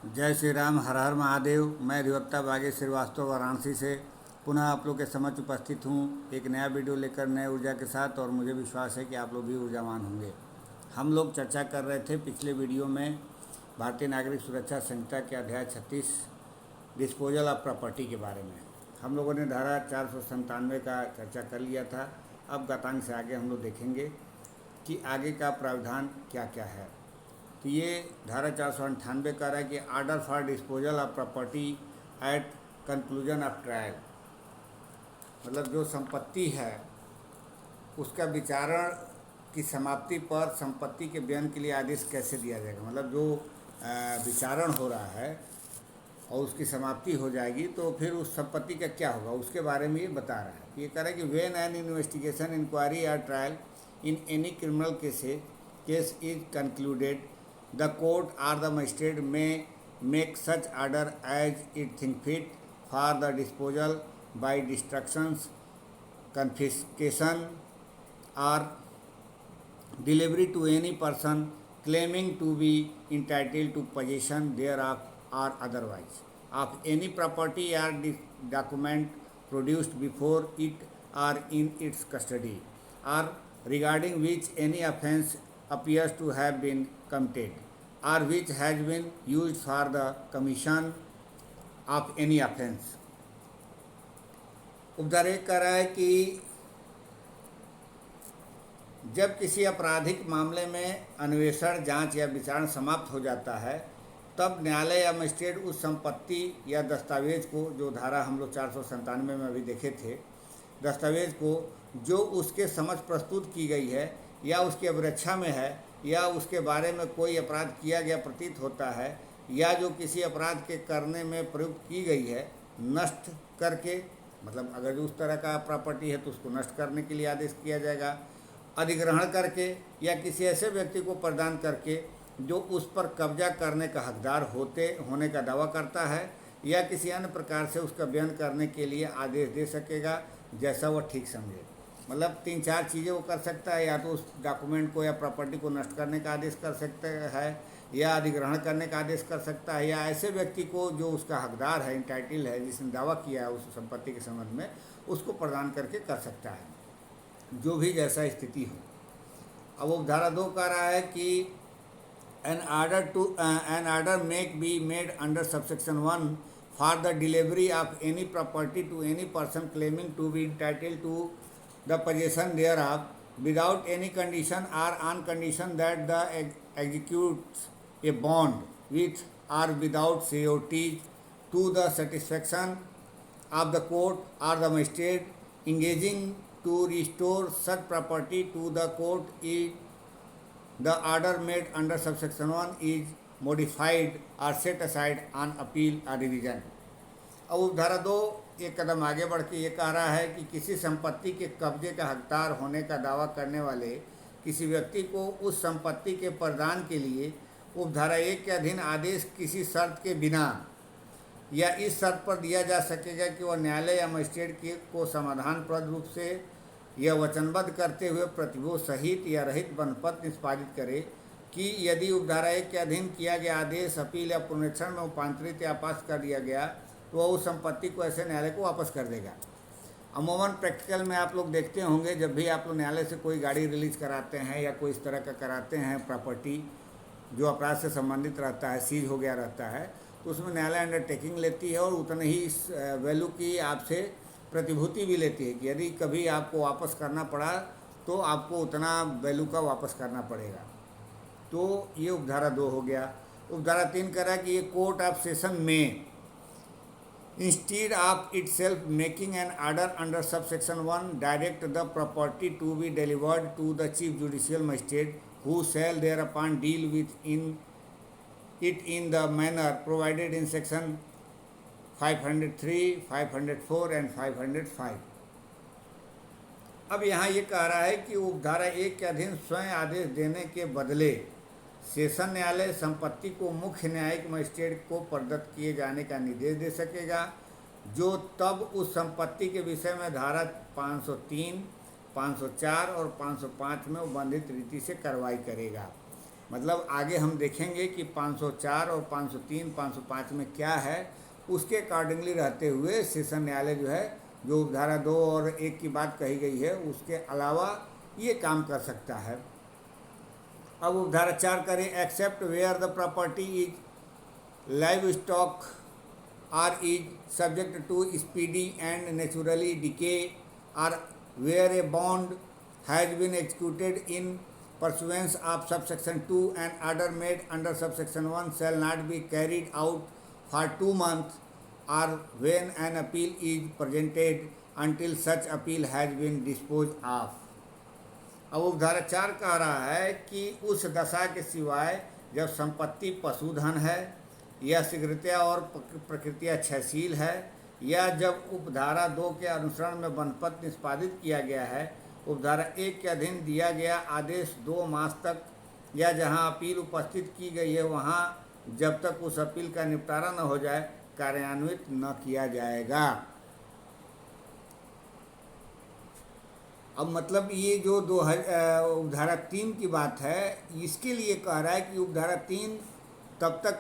जय श्री राम, हर हर महादेव। मैं अधिवक्ता बागेश श्रीवास्तव वाराणसी से पुनः आप लोग के समक्ष उपस्थित हूँ एक नया वीडियो लेकर नए ऊर्जा के साथ। और मुझे विश्वास है कि आप लोग भी ऊर्जावान होंगे। हम लोग चर्चा कर रहे थे पिछले वीडियो में भारतीय नागरिक सुरक्षा संहिता के अध्याय 36 डिस्पोजल ऑफ प्रॉपर्टी के बारे में। हम लोगों ने धारा 497 का चर्चा कर लिया था। अब गतांक से आगे हम लोग देखेंगे कि आगे का प्रावधान क्या क्या है। तो ये धारा 498 कह रहा है कि order for disposal of property eight conclusion of trial, मतलब जो संपत्ति है उसका विचारण की समाप्ति पर संपत्ति के बयान के लिए आदेश कैसे दिया जाएगा। मतलब जो विचारण हो रहा है और उसकी समाप्ति हो जाएगी तो फिर उस संपत्ति का क्या होगा उसके बारे में ये बता रहा है। ये कह रहा है कि वेन एन इन्वेस्टिगेशन इंक्वायरी और trial in any criminal case is concluded, the court or the magistrate may make such order as it think fit for the disposal by destructions, confiscation or delivery to any person claiming to be entitled to possession thereof or otherwise of any property or document produced before it or in its custody, or regarding which any offence appears to have been committed or which has been used for the commission of any offence। उपधारा एक कह रहा है कि जब किसी आपराधिक मामले में अन्वेषण, जांच या विचारण समाप्त हो जाता है तब न्यायालय या मजिस्ट्रेट उस संपत्ति या दस्तावेज को, जो धारा हम लोग 497 में अभी देखे थे, दस्तावेज को जो उसके समक्ष प्रस्तुत की गई है या उसकी अभिरक्षा में है या उसके बारे में कोई अपराध किया गया प्रतीत होता है या जो किसी अपराध के करने में प्रयुक्त की गई है, नष्ट करके, मतलब अगर जो उस तरह का प्रॉपर्टी है तो उसको नष्ट करने के लिए आदेश किया जाएगा, अधिग्रहण करके या किसी ऐसे व्यक्ति को प्रदान करके जो उस पर कब्जा करने का हकदार होने का दावा करता है या किसी अन्य प्रकार से उसका बयान करने के लिए आदेश दे सकेगा जैसा वह ठीक समझे। मतलब 3-4 चीज़ें वो कर सकता है, या तो उस डॉक्यूमेंट को या प्रॉपर्टी को नष्ट करने का आदेश कर सकता है या अधिग्रहण करने का आदेश कर सकता है, या ऐसे व्यक्ति को जो उसका हकदार है, इंटाइटल है, जिसने दावा किया है उस संपत्ति के संबंध में, उसको प्रदान करके कर सकता है, जो भी जैसा स्थिति हो। अब वो धारा 2 कह रहा है कि an order make be made under subsection 1 for the delivery of any property to any person claiming to be entitle to the possession thereof without any condition or on condition that the executes a bond with or without surety to the satisfaction of the court or the magistrate engaging to restore such property to the court if the order made under subsection 1 is modified or set aside on appeal or revision। अब धारा 2 एक कदम आगे बढ़ के ये कह रहा है कि किसी संपत्ति के कब्जे का हकदार होने का दावा करने वाले किसी व्यक्ति को उस संपत्ति के प्रदान के लिए उपधारा 1 के अधीन आदेश किसी शर्त के बिना या इस शर्त पर दिया जा सकेगा कि वह न्यायालय या मजिस्ट्रेट को समाधानप्रद रूप से यह वचनबद्ध करते हुए प्रतिभोग सहित या रहित बनपत्र निष्पादित करे कि यदि उपधारा 1 के अधीन किया गया आदेश अपील या पुनरीक्षण में रूपांतरित या पास कर दिया गया तो वह उस संपत्ति को ऐसे न्यायालय को वापस कर देगा। अमूमन प्रैक्टिकल में आप लोग देखते होंगे, जब भी आप लोग न्यायालय से कोई गाड़ी रिलीज कराते हैं या कोई इस तरह का कराते हैं प्रॉपर्टी जो अपराध से संबंधित रहता है, सीज हो गया रहता है, तो उसमें न्यायालय अंडरटेकिंग लेती है और उतने ही वैल्यू की आपसे प्रतिभूति भी लेती है कि यदि कभी आपको वापस करना पड़ा तो आपको उतना वैल्यू का वापस करना पड़ेगा। तो ये उपधारा 2 हो गया। उपधारा 3 कह रहा है कि ये कोर्ट ऑफ सेशन में instead of itself making an order under subsection 1 direct the property to be delivered to the chief judicial magistrate who shall thereupon deal with it in the manner provided in section 503, 504 and 505। अब यहाँ ये कह रहा है कि उपधारा 1 के अधीन स्वयं आदेश देने के बदले सेशन न्यायालय संपत्ति को मुख्य न्यायिक मजिस्ट्रेट को प्रदत्त किए जाने का निर्देश दे सकेगा, जो तब उस संपत्ति के विषय में धारा 503, 504 और 505 में उल्लिखित रीति से कार्रवाई करेगा। मतलब आगे हम देखेंगे कि 504 और 503, 505 में क्या है, उसके अकॉर्डिंगली रहते हुए सेशन न्यायालय जो है, जो धारा 2 और 1 की बात कही गई है उसके अलावा ये काम कर सकता है। अब उपधारा 4 करें, except where the property is livestock or is subject to speedy and naturally decay, or where a bond has been executed in pursuance of subsection 2, an order made under subsection 1 shall not be carried out for 2 months, or when an appeal is presented until such appeal has been disposed of। अब उपधारा 4 कह रहा है कि उस दशा के सिवाय जब संपत्ति पशुधन है या शीघ्रता और प्रकृतिया क्षयशील है, या जब उपधारा 2 के अनुसरण में वनपत निष्पादित किया गया है, उपधारा 1 के अधीन दिया गया आदेश 2 मास तक, या जहां अपील उपस्थित की गई है वहां जब तक उस अपील का निपटारा न हो जाए कार्यान्वित न किया जाएगा। अब मतलब ये जो उपधारा 3 की बात है, इसके लिए कह रहा है कि उपधारा 3 तब तक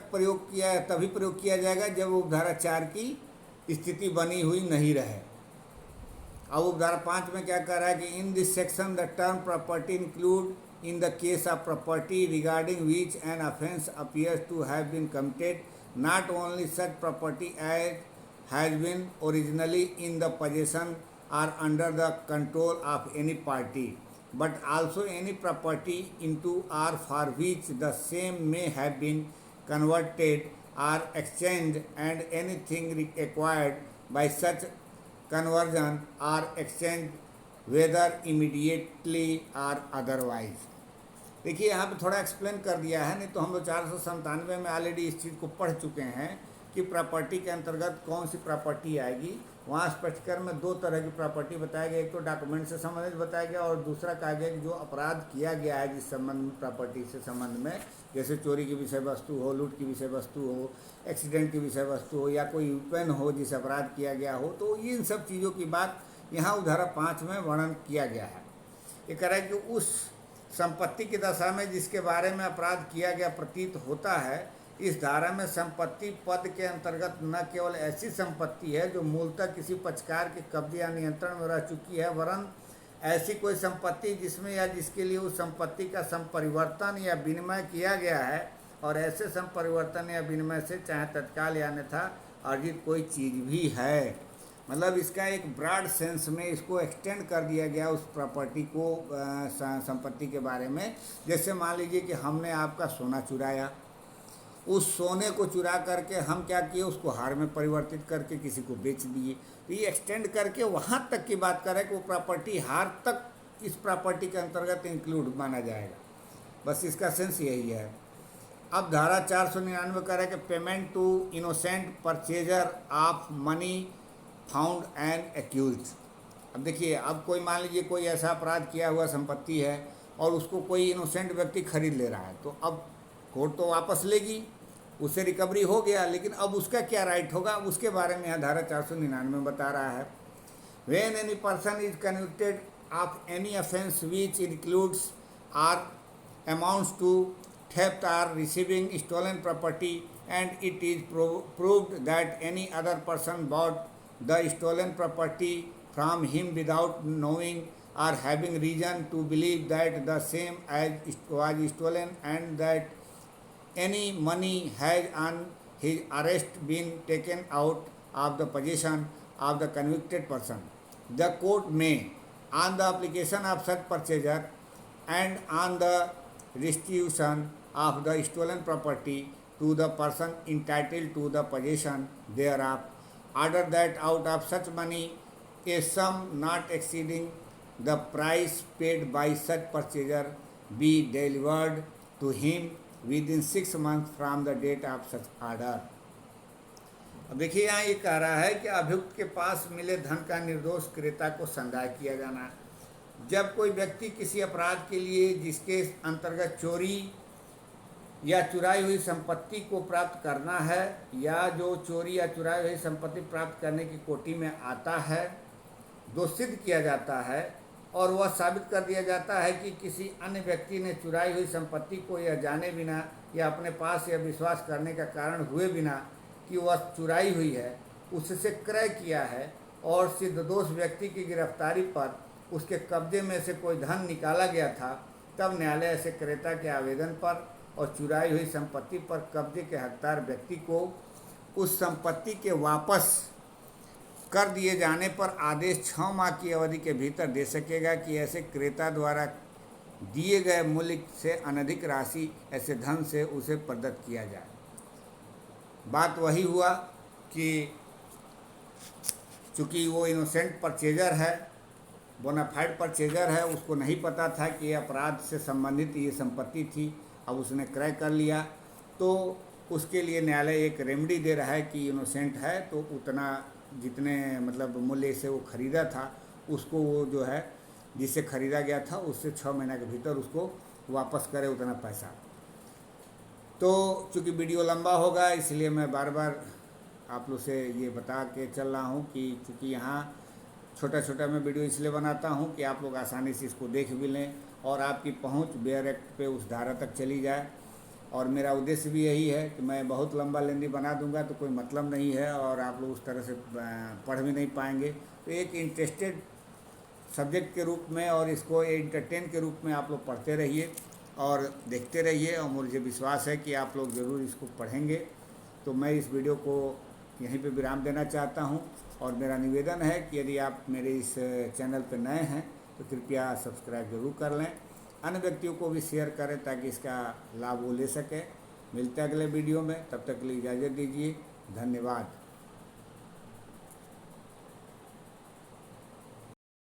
तभी प्रयोग किया जाएगा जब उपधारा 4 की स्थिति बनी हुई नहीं रहे। अब उपधारा 5 में क्या कह रहा है कि in this section the term property include in the case of property regarding which an offence appears to have been committed not only such property as has been originally in the possession or under the control of any party, but also any property into or for which the same may have been converted or exchanged, and anything acquired by such conversion or exchange whether immediately or otherwise। देखिए यहाँ पे थोड़ा explain कर दिया है, नहीं तो हम लोग 497 में ऑलरेडी इस चीज़ को पढ़ चुके हैं कि प्रॉपर्टी के अंतर्गत कौन सी प्रॉपर्टी आएगी। वहाँ स्पष्टीकरण में 2 तरह की प्रॉपर्टी बताया गया, एक तो डॉक्यूमेंट से संबंधित बताया गया और दूसरा कहा गया कि जो अपराध किया गया है जिस संबंध में प्रॉपर्टी से संबंध में, जैसे चोरी की विषय वस्तु हो, लूट की विषय वस्तु हो, एक्सीडेंट की विषय वस्तु हो, या कोई विपन्न हो जिस अपराध किया गया हो, तो इन सब चीज़ों की बात यहाँ उपधारा 5 में वर्णन किया गया है। ये कह रहा है कि उस संपत्ति की दशा में जिसके बारे में अपराध किया गया प्रतीत होता है, इस धारा में संपत्ति पद के अंतर्गत न केवल ऐसी संपत्ति है जो मूलतः किसी पक्षकार के कब्जे या नियंत्रण में रह चुकी है, वरन ऐसी कोई संपत्ति जिसमें या जिसके लिए उस संपत्ति का संपरिवर्तन या विनिमय किया गया है, और ऐसे संपरिवर्तन या विनिमय से चाहे तत्काल या अन्यथा अर्जित कोई चीज़ भी है। मतलब इसका एक ब्रॉड सेंस में इसको एक्सटेंड कर दिया गया उस प्रॉपर्टी को, संपत्ति के बारे में। जैसे मान लीजिए कि हमने आपका सोना चुराया, उस सोने को चुरा करके हम क्या किए, उसको हार में परिवर्तित करके किसी को बेच दिए, तो ये एक्सटेंड करके वहाँ तक की बात करें कि वो प्रॉपर्टी हार तक इस प्रॉपर्टी के अंतर्गत इंक्लूड माना जाएगा। बस इसका सेंस यही है। अब धारा 499 कह रहा है कि payment to innocent purchaser of money found and accused. अब देखिए, अब कोई मान लीजिए कोई ऐसा अपराध किया हुआ संपत्ति है और उसको कोई इनोसेंट व्यक्ति खरीद ले रहा है, तो अब कोर्ट तो वापस लेगी, उससे रिकवरी हो गया, लेकिन अब उसका क्या राइट होगा उसके बारे में यहाँ धारा 499 बता रहा है। When any person is convicted of any offence which includes or amounts to theft or receiving stolen property and it is proved that any other person bought the stolen property from him without knowing or having reason to believe that the same as was stolen, and that any money has on his arrest been taken out of the possession of the convicted person, the court may, on the application of such purchaser and on the restitution of the stolen property to the person entitled to the possession thereof, order that out of such money a sum not exceeding the price paid by such purchaser be delivered to him within 6 months from the date of such order। अब देखिए यहाँ ये कह रहा है कि अभियुक्त के पास मिले धन का निर्दोष क्रेता को संदाय किया जाना। जब कोई व्यक्ति किसी अपराध के लिए जिसके अंतर्गत चोरी या चुराई हुई संपत्ति को प्राप्त करना है, या जो चोरी या चुराई हुई संपत्ति प्राप्त करने की कोटि में आता है, दोषित किया जाता है, और वह साबित कर दिया जाता है कि किसी अन्य व्यक्ति ने चुराई हुई संपत्ति को यह जाने बिना या अपने पास यह विश्वास करने का कारण हुए बिना कि वह चुराई हुई है उससे क्रय किया है और सिद्ध दोष व्यक्ति की गिरफ्तारी पर उसके कब्जे में से कोई धन निकाला गया था, तब न्यायालय ऐसे क्रेता के आवेदन पर और चुराई हुई संपत्ति पर कब्जे के हकदार व्यक्ति को उस संपत्ति के वापस कर दिए जाने पर आदेश 6 माह की अवधि के भीतर दे सकेगा कि ऐसे क्रेता द्वारा दिए गए मूल्य से अनधिक राशि ऐसे धन से उसे प्रदत्त किया जाए। बात वही हुआ कि चूँकि वो इनोसेंट परचेजर है, बोनाफाइड परचेजर है, उसको नहीं पता था कि ये अपराध से संबंधित ये संपत्ति थी, अब उसने क्रय कर लिया, तो उसके लिए न्यायालय एक रेमेडी दे रहा है कि इनोसेंट है तो उतना जितने मतलब मूल्य से वो ख़रीदा था उसको वो जो है जिससे ख़रीदा गया था उससे 6 महीना के भीतर उसको वापस करे उतना पैसा। तो चूँकि वीडियो लंबा होगा इसलिए मैं बार बार आप लोग से ये बता के चल रहा हूँ कि चूँकि यहाँ छोटा छोटा मैं वीडियो इसलिए बनाता हूँ कि आप लोग आसानी से इसको देख भी लें और आपकी पहुँच बेयर एक्ट पे उस धारा तक चली जाए। और मेरा उद्देश्य भी यही है कि मैं बहुत लंबा लेंदी बना दूंगा तो कोई मतलब नहीं है और आप लोग उस तरह से पढ़ भी नहीं पाएंगे। तो एक इंटरेस्टेड सब्जेक्ट के रूप में और इसको एंटरटेन के रूप में आप लोग पढ़ते रहिए और देखते रहिए और मुझे विश्वास है कि आप लोग ज़रूर इसको पढ़ेंगे। तो मैं इस वीडियो को यहीं पे विराम देना चाहता हूं और मेरा निवेदन है कि यदि आप मेरे इस चैनल पर नए हैं तो कृपया सब्सक्राइब ज़रूर कर लें, अन्य व्यक्तियों को भी शेयर करें ताकि इसका लाभ वो ले सके। मिलते हैं अगले वीडियो में, तब तक के लिए इजाज़त दीजिए। धन्यवाद।